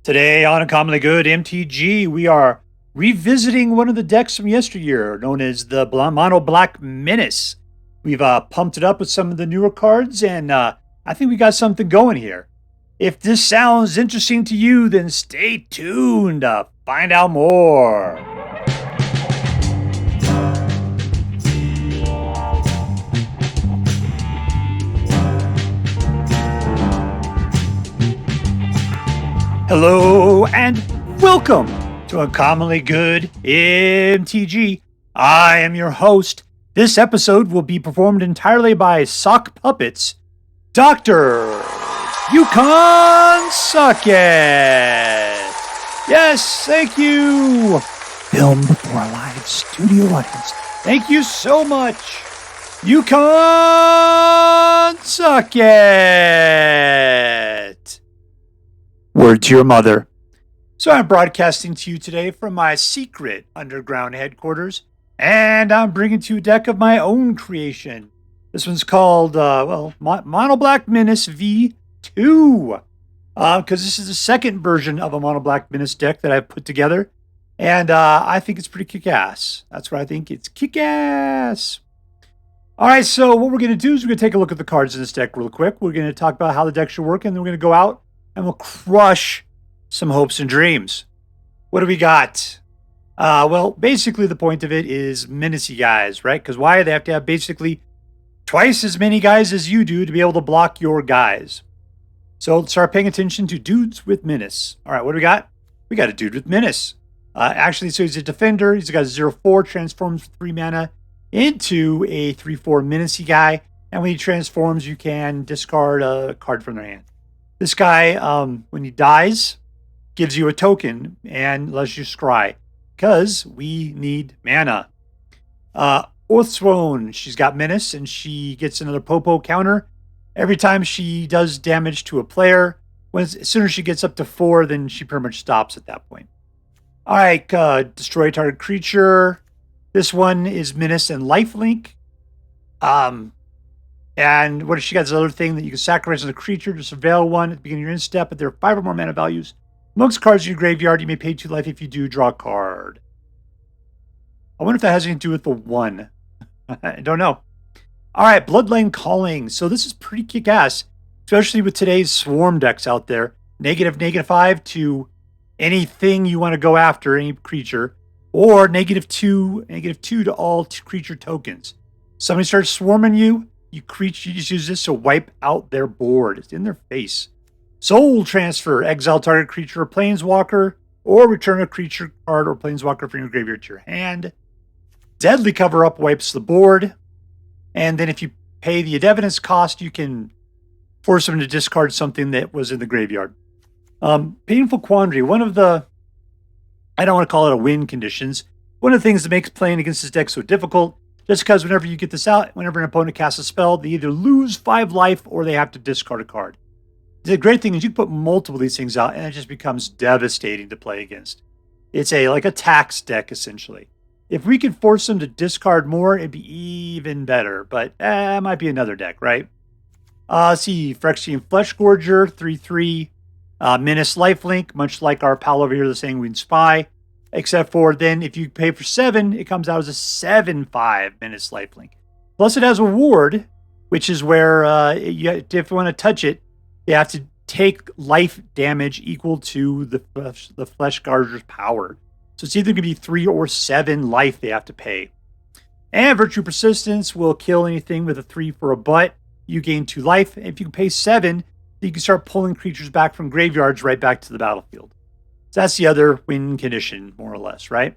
Today on Uncommonly Good MTG, we are revisiting one of the decks from yesteryear, known as the Mono Black Menace. We've pumped it up with some of the newer cards, and I think we got something going here. If this sounds interesting to you, then stay tuned to find out more. Hello and welcome to Uncommonly Good MTG. I am your host. This episode will be performed entirely by Sock Puppets, Dr. Yukon SuckIt. Yes, thank you. Filmed for a live studio audience. Thank you so much. Yukon SuckIt. Word to your mother. So I'm broadcasting to you today from my secret underground headquarters, and I'm bringing to you a deck of my own creation. This one's called, Mono Black Menace V2, because this is the second version of a Mono Black Menace deck that I've put together, and I think it's pretty kick-ass. That's what I think. It's kick-ass. All right, so what we're going to do is we're going to take a look at the cards in this deck real quick. We're going to talk about how the deck should work, and then we're going to go out and we'll crush some hopes and dreams. What do we got? Well, basically the point of it is menacey guys, right? Because why? They have to have basically twice as many guys as you do to be able to block your guys. So start paying attention to dudes with menace. All right, what do we got? We got a dude with menace. Actually, so he's a defender. He's got a 0/4, transforms 3 mana into a 3/4 menacey guy. And when he transforms, you can discard a card from their hand. This guy, when he dies, gives you a token and lets you scry, because we need mana. Oathsworn, she's got menace, and she gets another Popo counter every time she does damage to a player. As soon as she gets up to 4, then she pretty much stops at that point. All right, destroy target creature. This one is menace and lifelink. And what if she got this other thing that you can sacrifice on a creature to surveil one at the beginning of your end step, but there are 5 or more mana values. Amongst cards in your graveyard, you may pay 2 life. If you do, draw a card. I wonder if that has anything to do with the 1. I don't know. All right, Bloodline Culling. So this is pretty kick-ass, especially with today's swarm decks out there. -5 to anything you want to go after, any creature, or -2 to all creature tokens. Somebody starts swarming you, you just use this to wipe out their board. It's in their face. Soul Transfer. Exile target creature or planeswalker, or return a creature card or planeswalker from your graveyard to your hand. Deadly Cover Up wipes the board. And then if you pay the evidence cost, you can force them to discard something that was in the graveyard. Painful Quandary. One of the, I don't want to call it a win conditions. One of the things that makes playing against this deck so difficult, just because whenever you get this out, whenever an opponent casts a spell, they either lose 5 life or they have to discard a card. The great thing is you can put multiple of these things out, and it just becomes devastating to play against. It's like a tax deck, essentially. If we could force them to discard more, it'd be even better. But it might be another deck, right? Let's see, Phyrexian Fleshgorger, 3/3, Menace Lifelink, much like our pal over here, the Sanguine Spy. Except for then, if you pay for 7, it comes out as a 7/5 Menace Lifelink. Plus, it has a ward, which is where if you want to touch it, you have to take life damage equal to the Fleshgorger's power. So it's either going to be 3 or 7 life they have to pay. And Virtue Persistence will kill anything with a 3 for a butt. You gain 2 life. And if you can pay 7, you can start pulling creatures back from graveyards right back to the battlefield. So that's the other win condition, more or less, right?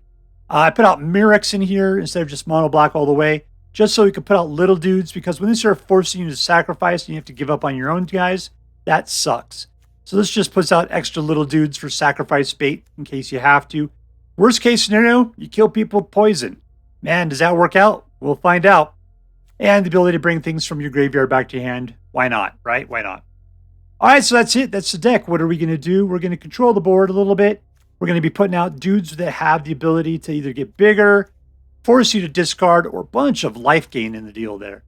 I put out Mirrex in here instead of just mono black all the way, just so we could put out little dudes, because when they start forcing you to sacrifice and you have to give up on your own guys, that sucks. So this just puts out extra little dudes for sacrifice bait in case you have to. Worst case scenario, you kill people with poison. Man, does that work out? We'll find out. And the ability to bring things from your graveyard back to your hand. Why not, right? Why not? All right, so that's it. That's the deck. What are we going to do? We're going to control the board a little bit. We're going to be putting out dudes that have the ability to either get bigger, force you to discard, or a bunch of life gain in the deal there.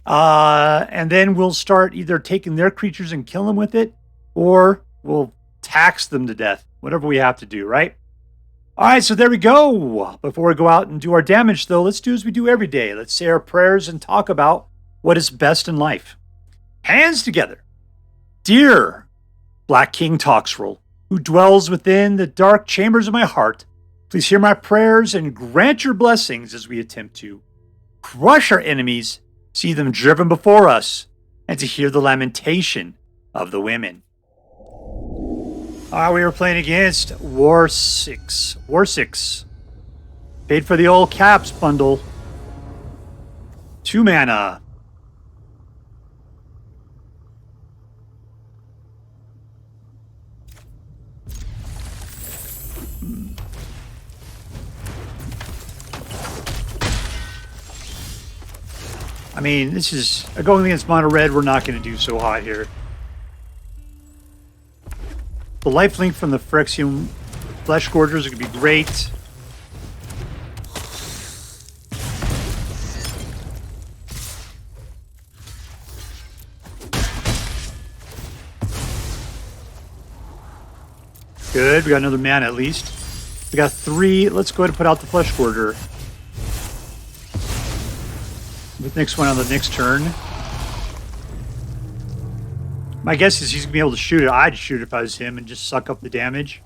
And then we'll start either taking their creatures and kill them with it, or we'll tax them to death. Whatever we have to do, right? All right, so there we go. Before we go out and do our damage, though, let's do as we do every day. Let's say our prayers and talk about what is best in life. Hands together. Dear Black King Toxrel, who dwells within the dark chambers of my heart, please hear my prayers and grant your blessings as we attempt to crush our enemies, see them driven before us, and to hear the lamentation of the women. We were playing against WARSICS. WARSICS. Paid for the old caps bundle. 2 mana. I mean, this is going against mono red. We're not going to do so hot here. The lifelink from the Phyrexian Fleshgorgers are going to be great. Good. We got another mana at least. We got 3. Let's go ahead and put out the Fleshgorger. The next one on the next turn. My guess is he's going to be able to shoot it. I'd shoot it if I was him and just suck up the damage.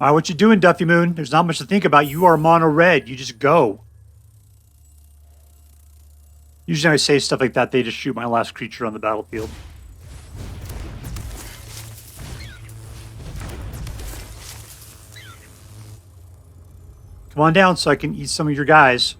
All right, what you doing, Duffy Moon? There's not much to think about. You are mono red. You just go. Usually I say stuff like that, they just shoot my last creature on the battlefield. Come on down so I can eat some of your guys.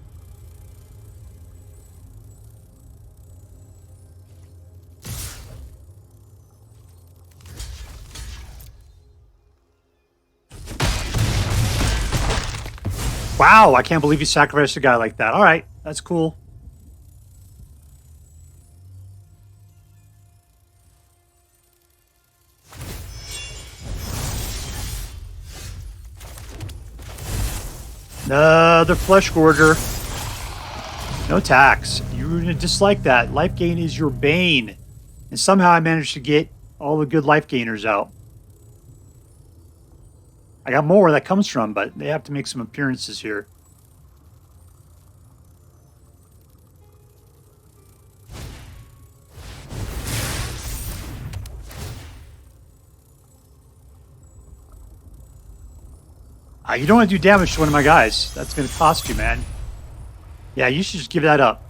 Wow, I can't believe you sacrificed a guy like that. All right, that's cool. Another Fleshgorger. No tax. You're going to dislike that. Life gain is your bane. And somehow I managed to get all the good life gainers out. I got more where that comes from, but they have to make some appearances here. You don't want to do damage to one of my guys. That's going to cost you, man. Yeah, you should just give that up.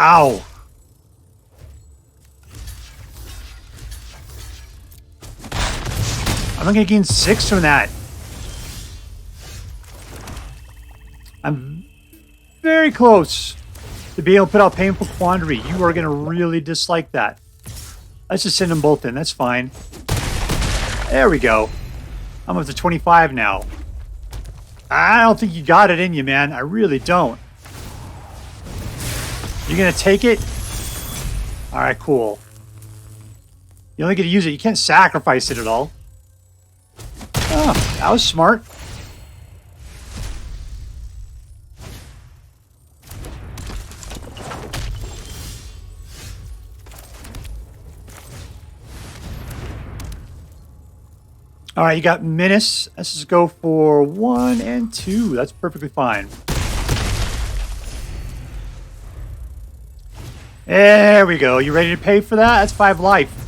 Ow. I'm going to gain 6 from that. I'm very close to being able to put out Painful Quandary. You are going to really dislike that. Let's just send them both in. That's fine. There we go. I'm up to 25 now. I don't think you got it in you, man. I really don't. You going to take it? All right, cool. You only get to use it. You can't sacrifice it at all. Oh, that was smart. All right, you got Menace. Let's just go for 1 and 2. That's perfectly fine. There we go. You ready to pay for that? That's 5 life.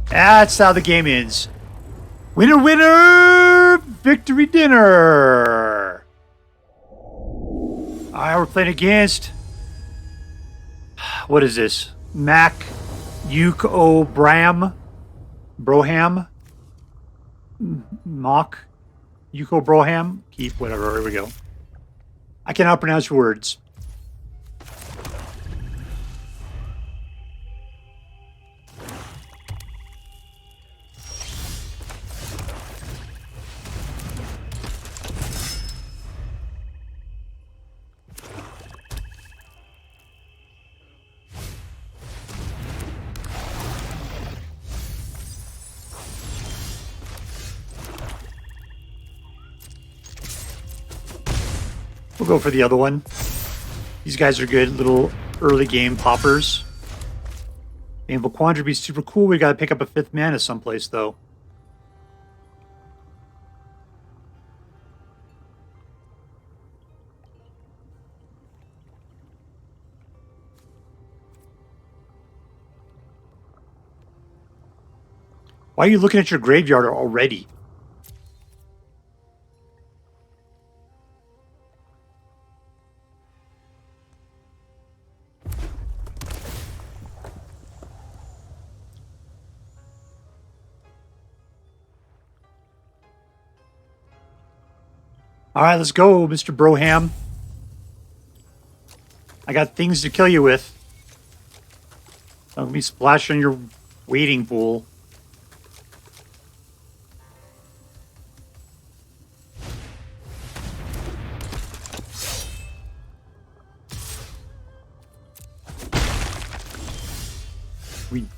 That's how the game ends. Winner, winner! Victory dinner! Alright, we're playing against... What is this? MACHUKOBROHAM? Broham? Mock? Broham. Keep, whatever. Here we go. I cannot pronounce words. We'll go for the other one. These guys are good little early game poppers. Painful Quandary would be super cool. We got to pick up a 5th mana someplace, though. Why are you looking at your graveyard already? All right, let's go, Mr. Broham. I got things to kill you with. Don't be splashing your waiting pool.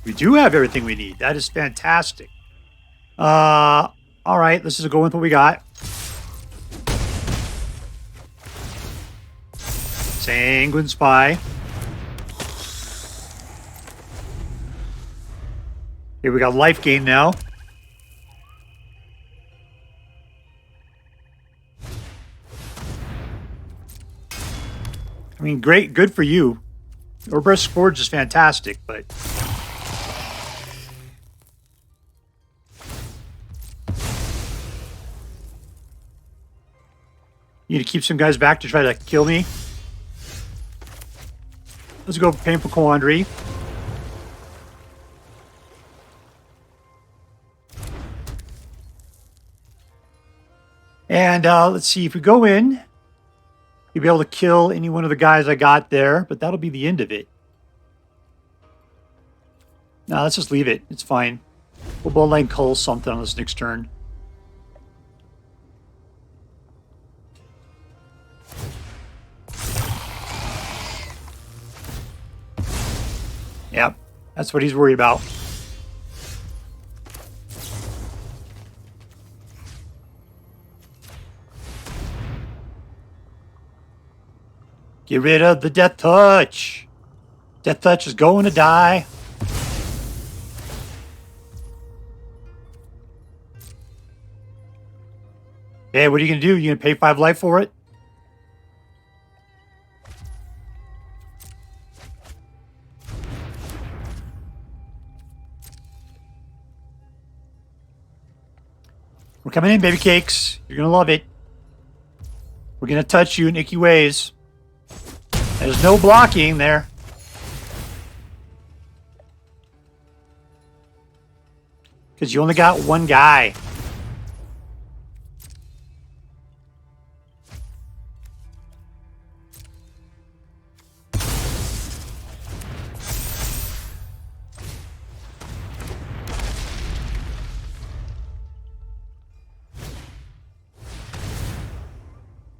We do have everything we need. That is fantastic. All right, let's just go with what we got. Sanguine Spy. Here we got life gain now. I mean, great, good for you. Your burst forge is fantastic, but you need to keep some guys back to try to kill me. Let's go for Painful Quandary. And let's see, if we go in, you'll be able to kill any one of the guys I got there, but that'll be the end of it. No, let's just leave it. It's fine. We'll Bloodline Cull something on this next turn. Yep, that's what he's worried about. Get rid of the Death Touch. Death Touch is going to die. Hey, what are you going to do? You going to pay 5 life for it? We're coming in, baby cakes. You're going to love it. We're going to touch you in icky ways. There's no blocking there. Because you only got one guy.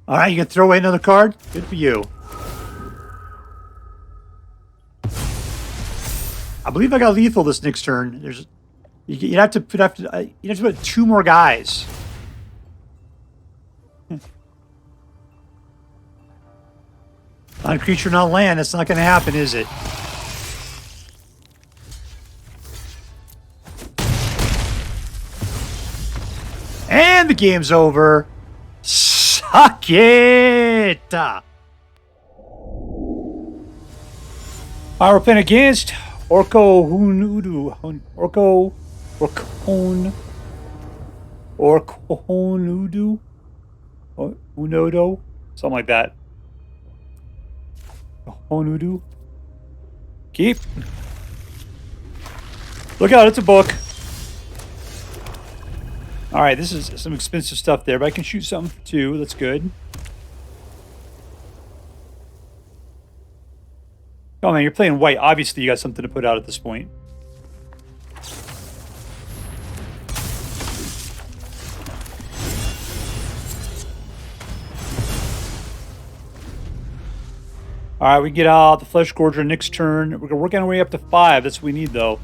All right, you can throw away another card? Good for you. I believe I got lethal this next turn. You'd have to put 2 more guys. On creature, not land. That's not going to happen, is it? And the game's over. Suck it! Alright, we're playing against Orcojunudo. Orcojunudo? Unodo? Something like that. Orcojunudo. Keep. Look out, it's a book. All right, this is some expensive stuff there, but I can shoot something for 2. That's good. Oh, man, you're playing white. Obviously, you got something to put out at this point. All right, we get out the Fleshgorger next turn. We're working our way up to 5. That's what we need, though.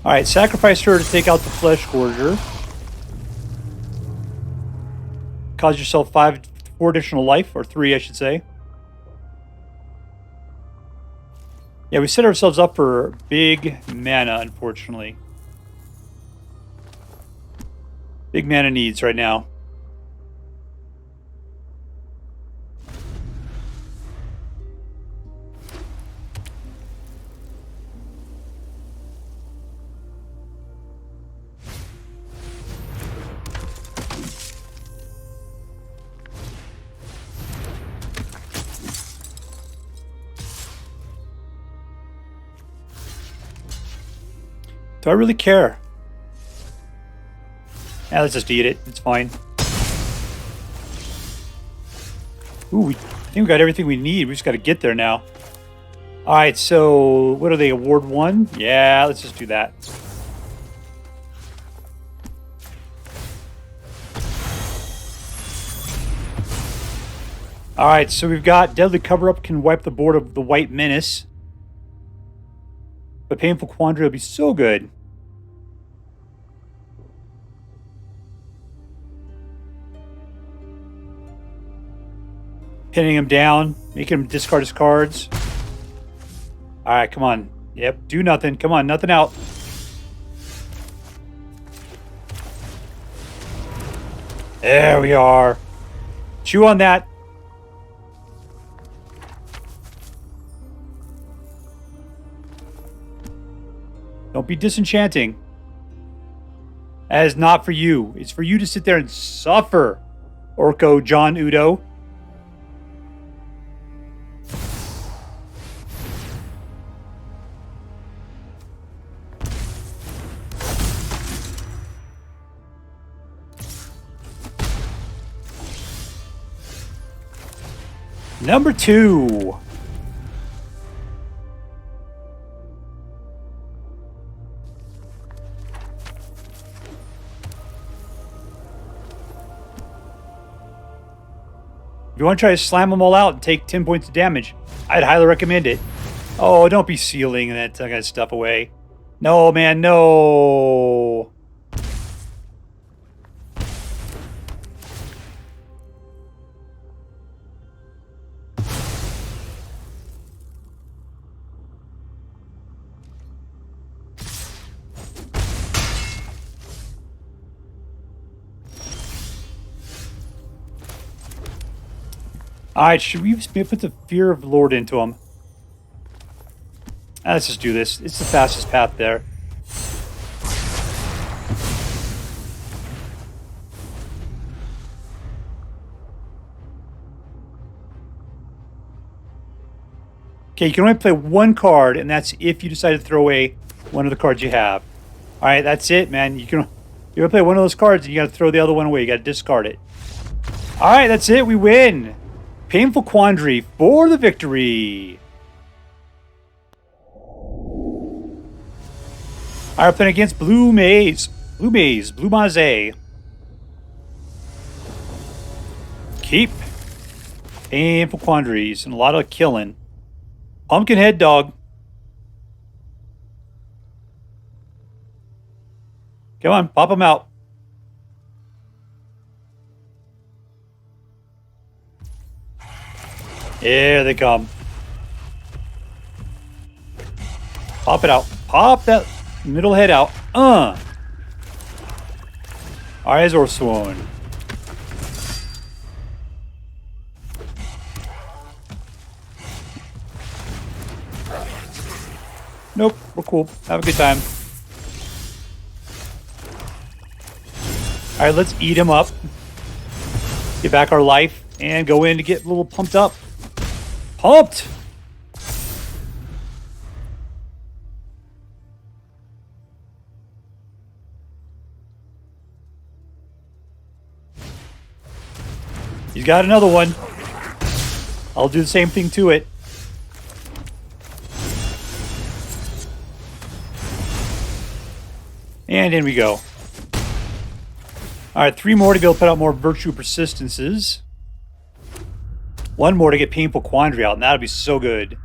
All right, sacrifice her to take out the Fleshgorger. Cause yourself 4 additional life, or 3, I should say. Yeah, we set ourselves up for big mana, unfortunately. Big mana needs right now. Do I really care? Yeah, let's just eat it. It's fine. Ooh, I think we got everything we need. We just got to get there now. All right, so what are they? Award 1? Yeah, let's just do that. All right, so we've got Deadly Cover-Up can wipe the board of the White Menace. But Painful Quandary will be so good. Pinning him down, making him discard his cards. All right, come on. Yep, do nothing. Come on, nothing out. There we are. Chew on that. Don't be disenchanting. That is not for you. It's for you to sit there and suffer, Orcojunudo. Number 2. If you want to try to slam them all out and take 10 points of damage, I'd highly recommend it. Oh, don't be sealing that kind of stuff away. No, man, no. Alright, should we put the Fear of Lord into him? Let's just do this. It's the fastest path there. Okay, you can only play 1 card, and that's if you decide to throw away one of the cards you have. Alright, that's it, man. You're gonna play one of those cards, and you gotta throw the other one away. You gotta discard it. Alright, that's it. We win. Painful Quandary for the victory. Alright, playing against Bluemaze. Bluemaze. Keep. Painful Quandaries and a lot of killing. Pumpkinhead Dog. Come on, pop them out. Here they come. Pop it out. Pop that middle head out. Alright, Oathsworn. Nope, we're cool. Have a good time. Alright, let's eat him up. Get back our life and go in to get a little pumped up. Pumped! He's got another one. I'll do the same thing to it. And in we go. Alright, 3 more to be able to put out more Virtue Persistences. 1 more to get Painful Quandary out, and that'll be so good.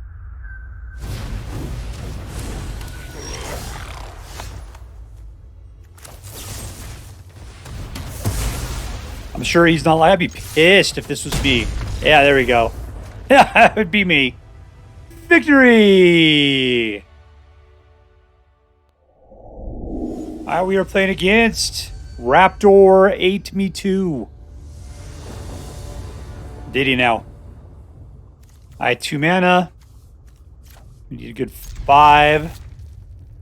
I'm sure he's not like, I'd be pissed if this was me. Yeah, there we go. Yeah, that would be me. Victory! Alright, we are playing against Raptor 8 Me Too. Did he now? Alright, 2 mana. We need a good 5.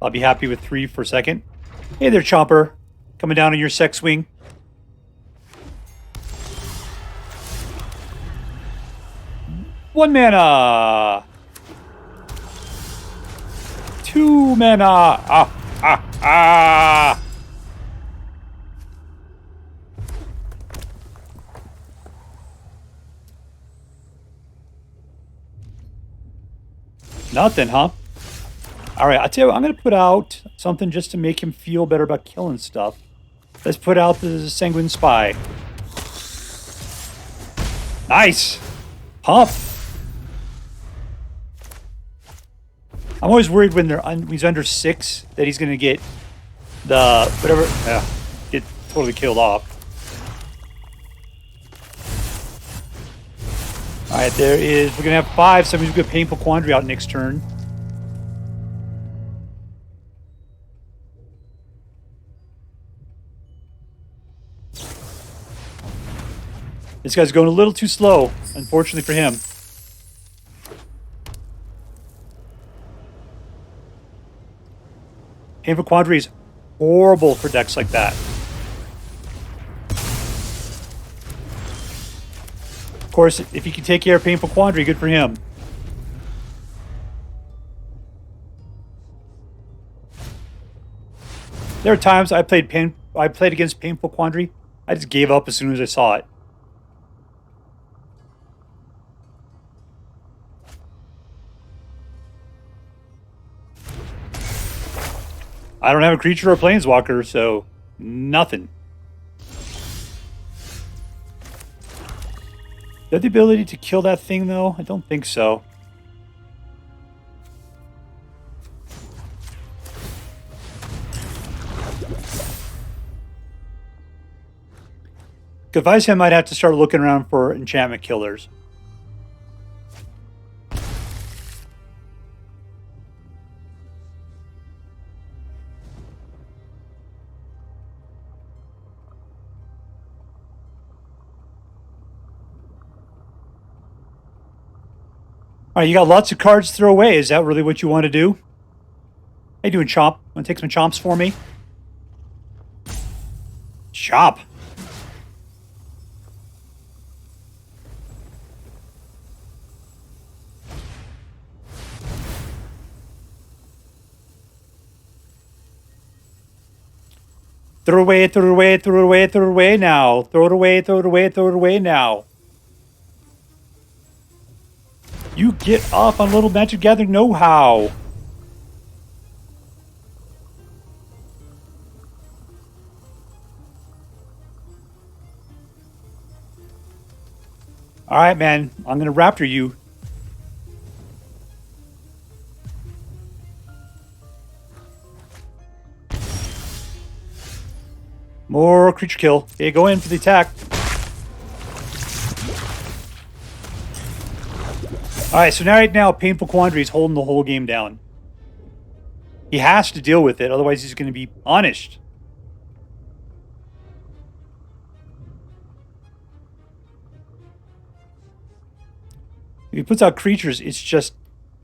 I'll be happy with 3 for a second. Hey there, Chomper. Coming down on your sex swing. 1 mana. 2 mana. Ah. Nothing, huh? All right, I'll tell you what, I'm going to put out something just to make him feel better about killing stuff. Let's put out the Sanguine Spy. Nice. Pump. I'm always worried when he's under 6 that he's going to get the whatever, get totally killed off. All right, there is. We're going to have 5. Somebody's going to Painful Quandary out next turn. This guy's going a little too slow, unfortunately for him. Painful Quandary is horrible for decks like that. Of course, if he can take care of Painful Quandary, good for him. There are times I played against Painful Quandary. I just gave up as soon as I saw it. I don't have a creature or a planeswalker, so nothing. Do I have the ability to kill that thing, though? I don't think so. Could advise him I'd have to start looking around for enchantment killers. All right, you got lots of cards to throw away. Is that really what you want to do? How you doing, Chomp? Want to take some chomps for me? Chomp. Throw it away, throw it away, throw it away, throw it away now. Throw it away, throw it away, throw it away now. You get off on Little Magic Gathering know-how. All right, man. I'm going to Raptor you. More creature kill. Okay, go in for the attack. Alright, so right now, Painful Quandary is holding the whole game down. He has to deal with it, otherwise he's going to be punished. If he puts out creatures, it's just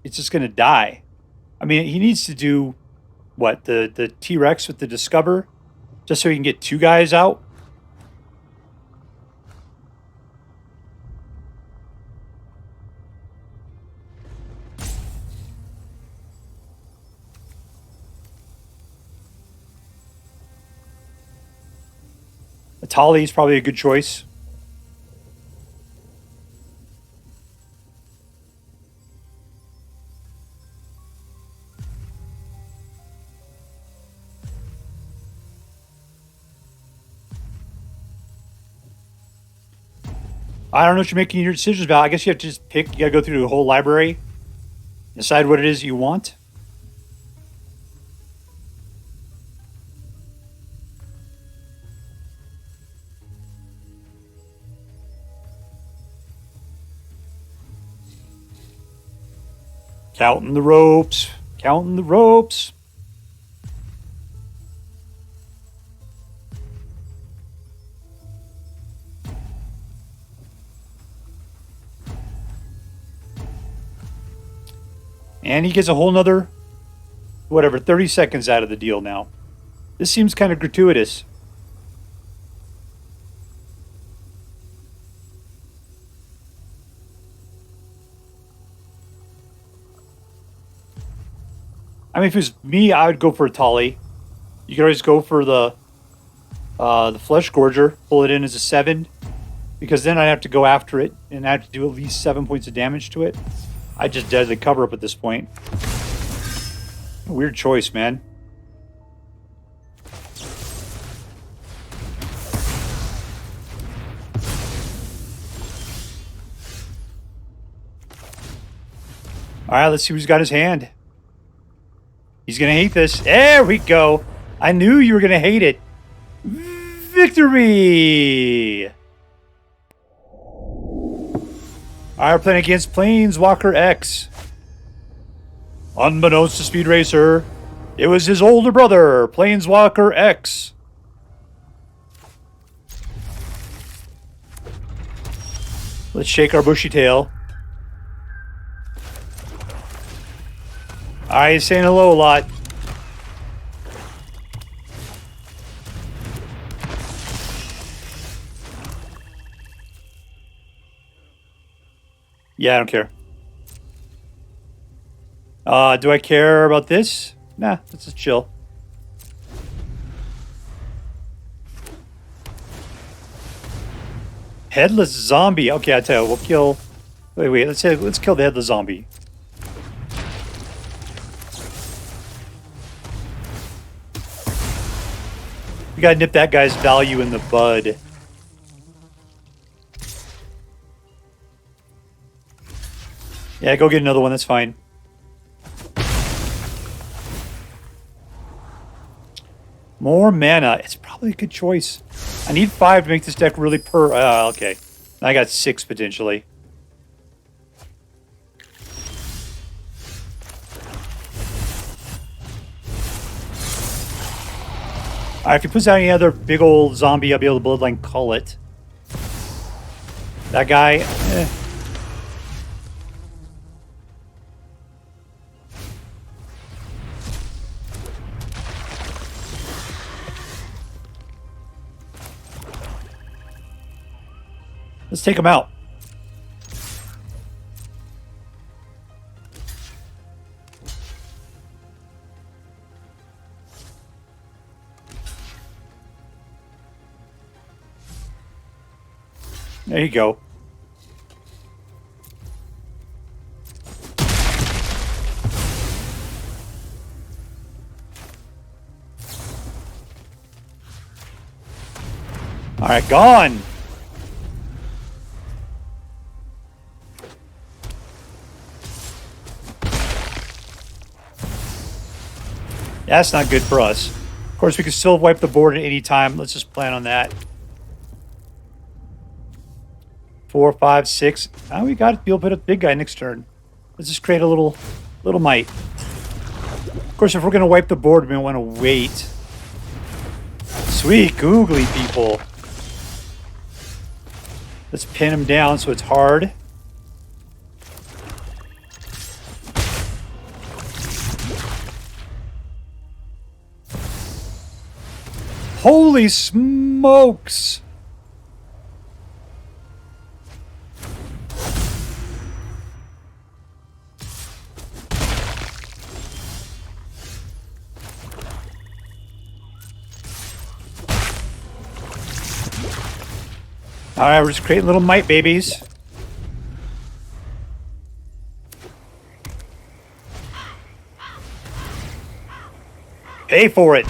going to die. I mean, he needs to do, what, the T-Rex with the Discover? Just so he can get 2 guys out? Atali is probably a good choice. I don't know what you're making your decisions about. I guess you have to just pick. You got to go through the whole library, decide what it is you want. Counting the ropes. Counting the ropes. And he gets a whole nother, whatever, 30 seconds out of the deal now. This seems kind of gratuitous. I mean, if it was me, I would go for a Tolly. You can always go for the Fleshgorger, pull it in as a 7, because then I'd have to go after it, and I have to do at least 7 points of damage to it. I just deadly cover up at this point. Weird choice, man. Alright, let's see who's got his hand. He's gonna hate this. There we go. I knew you were gonna hate it. Victory! Alright, we're playing against PlaneswalkerX. Unbeknownst to Speed Racer, it was his older brother, PlaneswalkerX. Let's shake our bushy tail. Alright, he's saying hello a lot. Yeah, I don't care. Do I care about this? Nah, let's just chill. Headless zombie. Okay, I tell you, we'll kill. Wait. Let's kill the headless zombie. We gotta nip that guy's value in the bud. Yeah, go get another one. That's fine. More mana. It's probably a good choice. I need 5 to make this deck really okay. I got 6 potentially. Alright, if he puts out any other big old zombie, I'll be able to Bloodline Cull it. That guy, Let's take him out. There you go. All right, gone. That's not good for us. Of course, we can still wipe the board at any time. Let's just plan on that. 4, 5, 6. Now we got to be able to put a big guy next turn. Let's just create a little might. Of course, if we're going to wipe the board, we want to wait. Sweet googly people. Let's pin him down so it's hard. Holy smokes! Alright, we're just creating little might babies. Pay for it!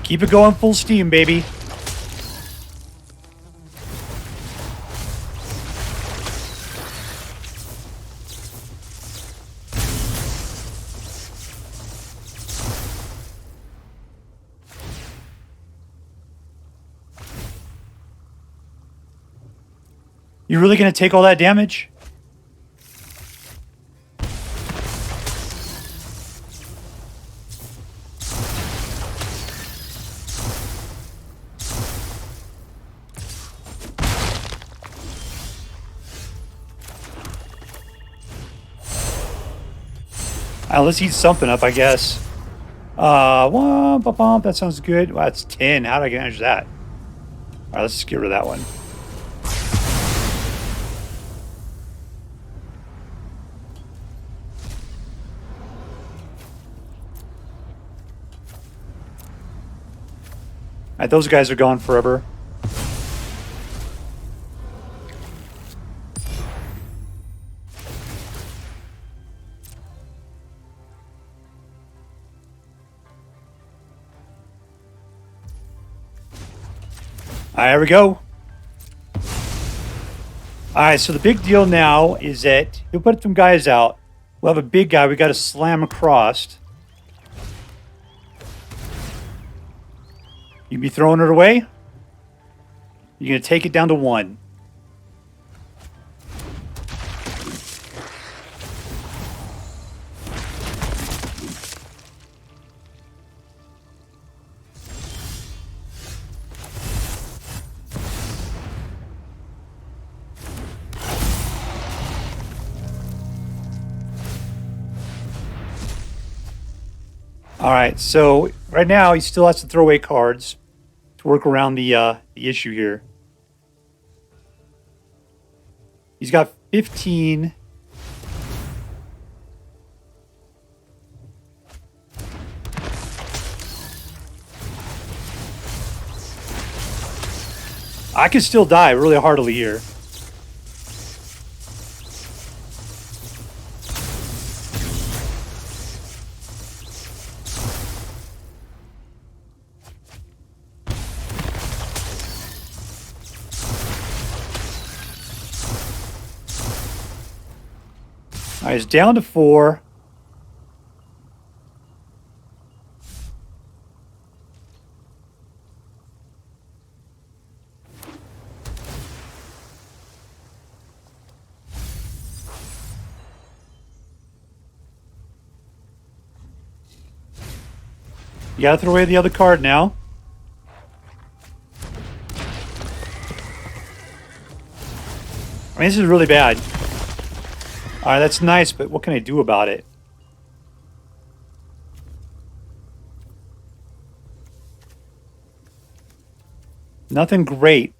Keep it going full steam, baby. You really going to take all that damage? Let's heat something up, I guess. That sounds good. Wow, that's 10. How do I manage that? All right, let's just get rid of that one. All right, those guys are gone forever. All right, here we go. All right, so the big deal now is that he'll put some guys out. We'll have a big guy we got to slam across. You be throwing it away? You're going to take it down to 1. All right, so right now he still has to throw away cards to work around the issue here. He's got 15. I could still die really heartily here. All right, it's down to 4. You gotta throw away the other card now. I mean, this is really bad. All right, that's nice, but what can I do about it? Nothing great.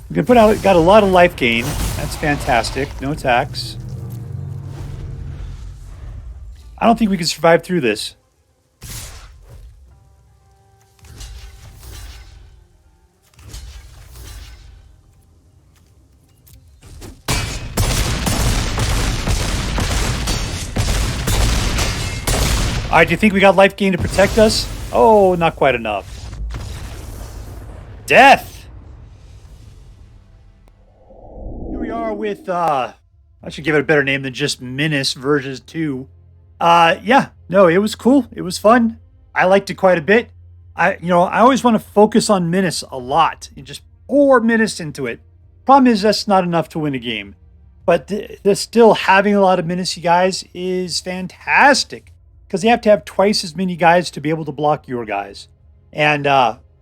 We can put out, got a lot of life gain. That's fantastic. No attacks. I don't think we can survive through this. All right, do you think we got life gain to protect us? Oh, not quite enough. Death! Here we are with, I should give it a better name than just MENACE version 2. Yeah, no, it was cool. It was fun. I liked it quite a bit. I always want to focus on MENACE a lot and just pour MENACE into it. Problem is that's not enough to win a game. But still having a lot of MENACE guys is fantastic. Because you have to have twice as many guys to be able to block your guys. And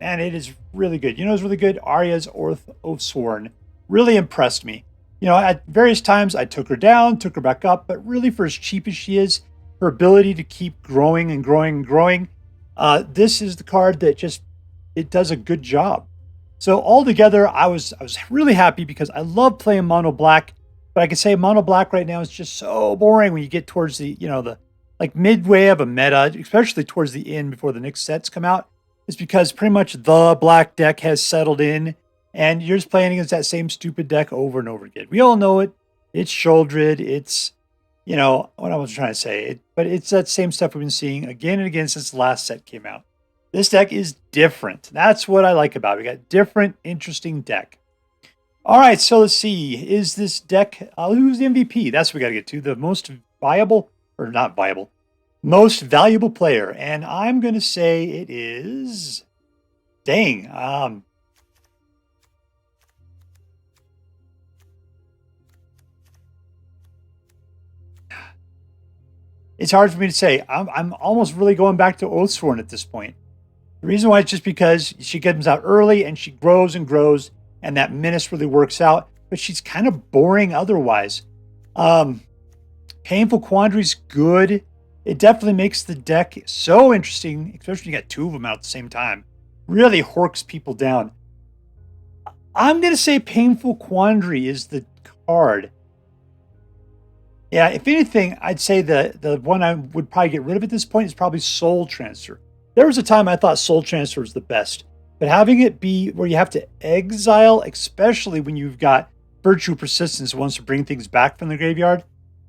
it is really good. You know, it's really good. Arya's Oathsworn really impressed me. You know, at various times I took her down, took her back up, but really for as cheap as she is, her ability to keep growing and growing and growing, this is the card that just, it does a good job. So altogether, I was really happy because I love playing mono black, but I can say mono black right now is just so boring when you get towards the, like midway of a meta, especially towards the end before the next sets come out, is because pretty much the black deck has settled in And you're just playing against that same stupid deck over and over again. We all know it. It's Sholdred. It's, you know, what I was trying to say. But it's that same stuff we've been seeing again and again since the last set came out. This deck is different. That's what I like about it. We got different, interesting deck. All right, so let's see. Is this deck, who's the MVP? That's what we got to get to. The most viable, or not viable, most valuable player. And I'm going to say it is, dang, it's hard for me to say. I'm almost really going back to Oathsworn at this point. The reason why is just because she comes out early and she grows and grows, and that menace really works out, but she's kind of boring otherwise. Painful Quandary's good. It definitely makes the deck so interesting, especially when you got two of them out at the same time. Really horks people down. I'm going to say Painful Quandary is the card. Yeah, if anything, I'd say the one I would probably get rid of at this point is probably Soul Transfer. There was a time I thought Soul Transfer was the best. But having it be where you have to exile, especially when you've got Virtue Persistence wants to bring things back from the graveyard,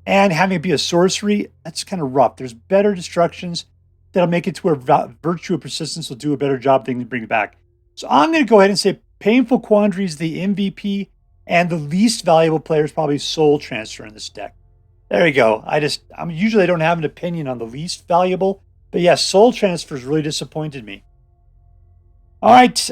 and having it be a sorcery, that's kind of rough. There's better destructions that'll make it to where Virtue Persistence will do a better job than bring it back. So I'm going to go ahead and say Painful Quandary is the MVP, and the least valuable player is probably Soul Transfer in this deck. There you go. I usually don't have an opinion on the least valuable, but yes, Soul Transfer's really disappointed me. All right,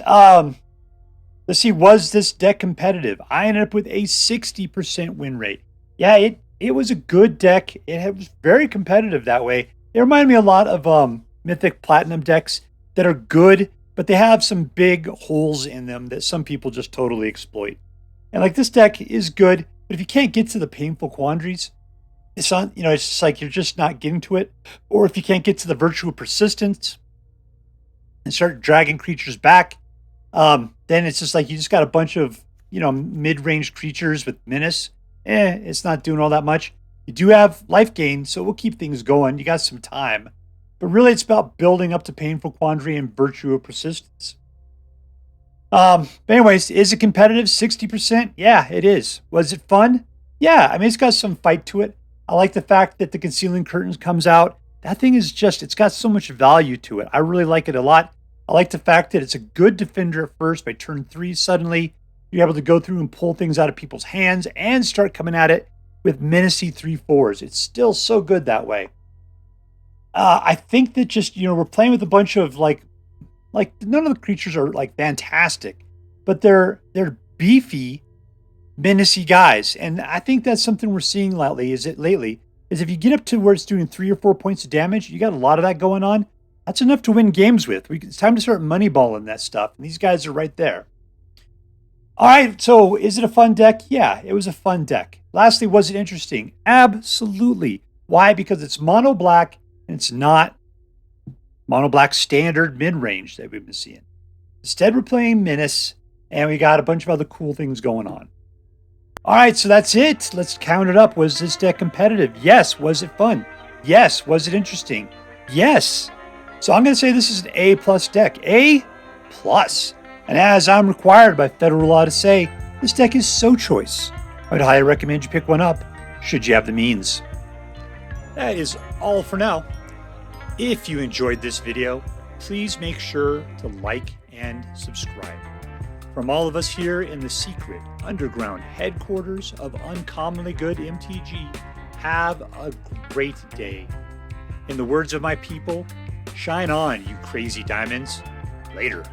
let's see, was this deck competitive? I ended up with a 60% win rate. Yeah, it was a good deck. It was very competitive that way. It reminded me a lot of Mythic Platinum decks that are good, but they have some big holes in them that some people just totally exploit. And like this deck is good, but if you can't get to the Painful Quandaries, it's on, you know, it's just like you're just not getting to it. Or if you can't get to the Virtue of Persistence and start dragging creatures back, then it's just like you just got a bunch of, you know, mid-range creatures with menace. It's not doing all that much. You do have life gain, so we'll keep things going. You got some time. But really, it's about building up to Painful Quandary and Virtue of Persistence. But anyways, is it competitive? 60%? Yeah, it is. Was it fun? Yeah, I mean, it's got some fight to it. I like the fact that the Concealing Curtains comes out. That thing is just, it's got so much value to it. I really like it a lot. I like the fact that it's a good defender at first. By turn 3, suddenly, you're able to go through and pull things out of people's hands and start coming at it with menacey 3/4s. It's still so good that way. I think that just, you know, we're playing with a bunch of like none of the creatures are like fantastic, but they're beefy, menacey guys. And I think that's something we're seeing lately is if you get up to where it's doing 3 or 4 points of damage, you got a lot of that going on. That's enough to win games with. It's time to start moneyballing that stuff. And these guys are right there. All right, so is it a fun deck? Yeah, it was a fun deck. Lastly, was it interesting? Absolutely. Why? Because it's mono black and it's not mono black standard mid-range that we've been seeing. Instead, we're playing Menace, and we got a bunch of other cool things going on. All right, so that's it. Let's count it up. Was this deck competitive? Yes. Was it fun? Yes. Was it interesting? Yes. So I'm going to say this is an A+ deck. A+. And as I'm required by federal law to say, this deck is so choice. I would highly recommend you pick one up, should you have the means. That is all for now. If you enjoyed this video, please make sure to like and subscribe. From all of us here in the secret underground headquarters of Uncommonly Good MTG, have a great day. In the words of my people, shine on, you crazy diamonds. Later.